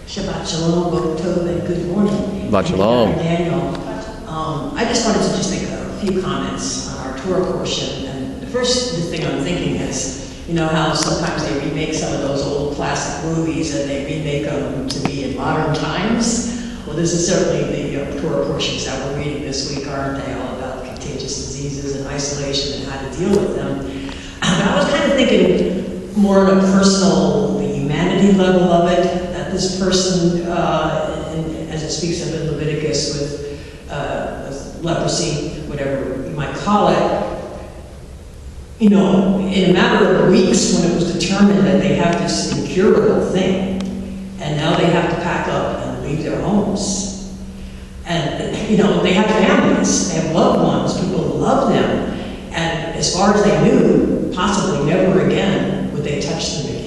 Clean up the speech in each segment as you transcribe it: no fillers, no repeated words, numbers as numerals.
Shabbat Shalom, Baruch and good morning. Shabbat Shalom. Daniel. I just wanted to just make a few comments on our Torah portion. And the first thing I'm thinking is, you know how sometimes they remake some of those old classic movies and they remake them to be in modern times? Well, this is certainly the Torah portions that we're reading this week, aren't they? All about contagious diseases and isolation and how to deal with them. But I was kind of thinking more on a personal, the humanity level of it, that this person, as it speaks of in Leviticus with leprosy, whatever you might call it, you know, in a matter of weeks when it was determined that they have this incurable thing, and now they have to pack up and leave their homes. And, you know, they have families, they have loved ones, people love them, and as far as they knew, possibly never again would they touch them again.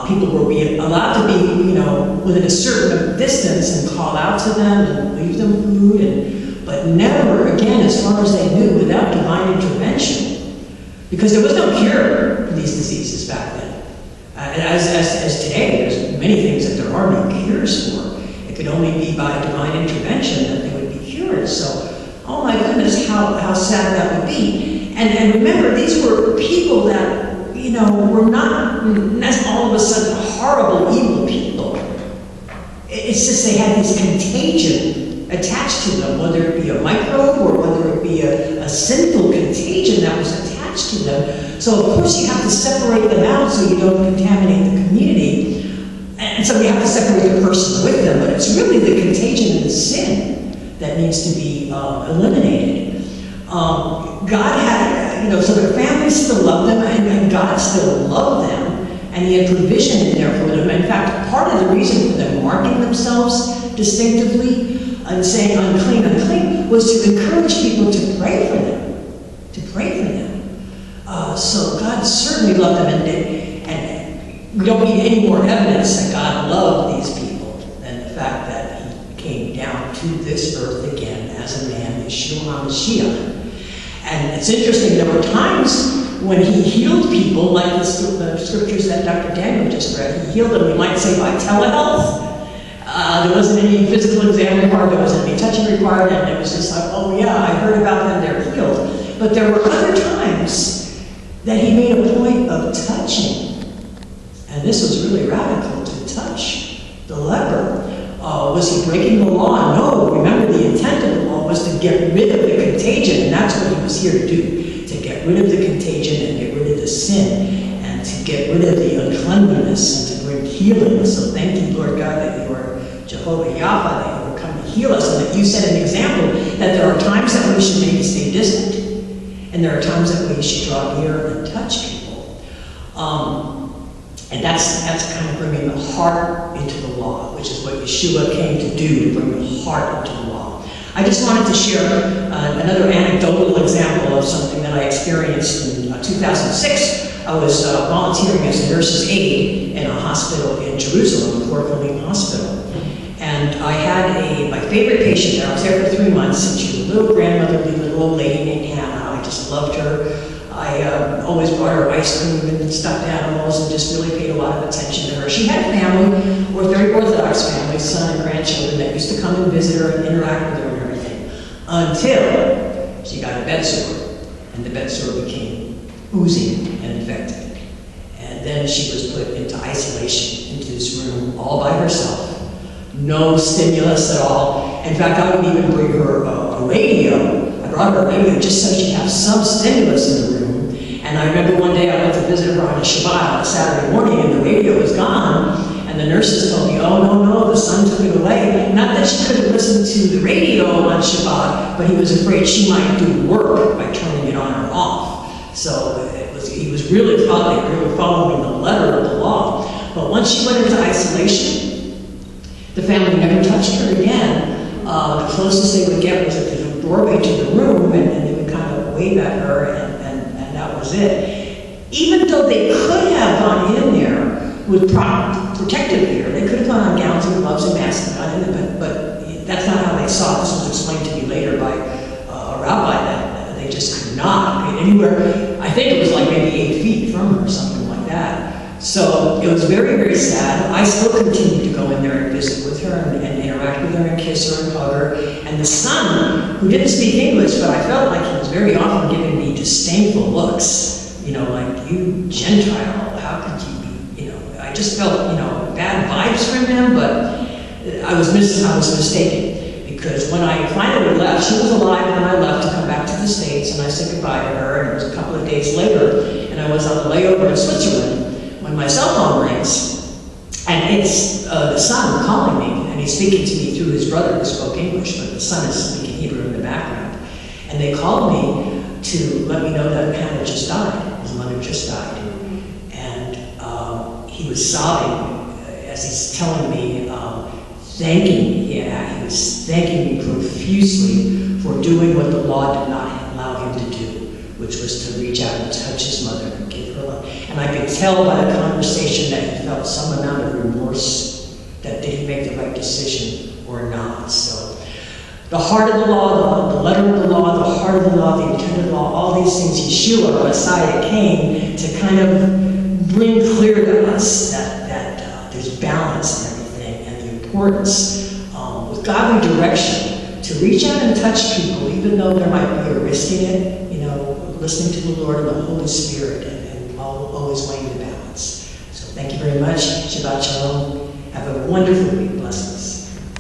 People were being allowed to be, you know, within a certain distance and call out to them and leave them food, but never again, as far as they knew, without divine intervention, because there was no cure for these diseases back then. As today, there's many things that there are no cures for. It could only be by divine intervention that they would be cured. So, oh my goodness, how sad that would be. And remember, these were people that, you know, were not all of a sudden horrible, evil people. It's just they had this contagion attached to them, whether it be a microbe or whether it be a sinful contagion that was attached to them. So of course you have to separate them out so you don't contaminate the community. And so you have to separate the person with them, but it's really the contagion and the sin that needs to be eliminated. God had, you know, so their families still loved them, and God still loved them, and He had provision in there for them. In fact, part of the reason for them marking themselves distinctively and saying unclean, unclean, was to encourage people to pray for them, to pray for them. So God certainly loved them, and we don't need any more evidence that God loved these people than the fact that He came down to this earth again as a man, Yeshua HaMashiach. And it's interesting, there were times when He healed people, like the scriptures that Dr. Daniel just read. He healed them, we might say, by telehealth. There wasn't any physical exam required, there wasn't any touching required, and it was just like, oh yeah, I heard about them, they're healed. But there were other times that He made a point of touching. And this was really radical, to touch the leper. Was He breaking the law? No, remember the intent of the law was to get rid of the contagion, and that's what He was here to do, to get rid of the contagion and get rid of the sin, and to get rid of the uncleanliness and to bring healing. So thank you, Lord God, that You are Jehovah Yapha, that You are come to heal us, and that You set an example that there are times that we should maybe stay distant, and there are times that we should draw near and touch people. And that's kind of bringing the heart into the law, which is what Yeshua came to do, to bring the heart into the law. I just wanted to share another anecdotal example of something that I experienced in 2006. I was volunteering as a nurse's aide in a hospital in Jerusalem, the Port Halim Hospital. And I had my favorite patient there. I was there for 3 months, and she was a little grandmotherly little old lady named Hannah. I just loved her. I always brought her ice cream and stuffed animals and just really paid a lot of attention to her. She had a family, or a very Orthodox family, son and grandchildren that used to come and visit her and interact with her and everything, until she got a bed sore, and the bed sore became oozing and infected. And then she was put into isolation, into this room, all by herself. No stimulus at all. In fact, I would even bring her a radio. I brought her a radio just so she'd have some stimulus in the room. And I remember one day I went to visit her on a Shabbat on a Saturday morning, and the radio was gone. And the nurses told me, oh, no, the son took it away. Not that she couldn't listen to the radio on Shabbat, but he was afraid she might do work by turning it on or off. So he was really following the letter of the law. But once she went into isolation, the family never touched her again. The closest they would get was at the doorway to the room, and they would kind of wave at her, and that was it. Even though they could have gone in there with protective gear, they could have gone on gowns and gloves and masks and gone in there, but that's not how they saw it. This was explained to me later by a rabbi that they just could not get anywhere. I think it was like maybe 8 feet from her or something like that. So it was very, very sad. I I still continued to go in there and visit with her and interact with her and kiss her and hug her. And the son, who didn't speak English, but I felt like he was very often giving me disdainful looks, like, you Gentile, how could you be, I just felt, bad vibes from him, but I was mistaken. Because when I finally left, she was alive when I left to come back to the States, and I said goodbye to her, and it was a couple of days later, and I was on the layover in Switzerland when my cell phone rings, and it's the son calling me, and he's speaking to me through his brother who spoke English, but the son is speaking Hebrew in the background. And they called me to let me know that Hannah just died. His mother just died. And he was sobbing as he's telling me, thanking me. He was thanking me profusely for doing what the law did not allow him to do, which was to reach out and touch his mother and give her love. And I could tell by the conversation that he felt some amount of remorse, that did he make the right decision or not. So the heart of the law, the letter of the law, the heart of the law, the intent of the law, all these things, Yeshua, Messiah, came to kind of bring clear to us that there's balance in everything, and the importance with godly direction to reach out and touch people, even though there might be a risk in it, listening to the Lord and the Holy Spirit, and always weighing the balance. So thank you very much. Shabbat Shalom. Have a wonderful week. Blessings.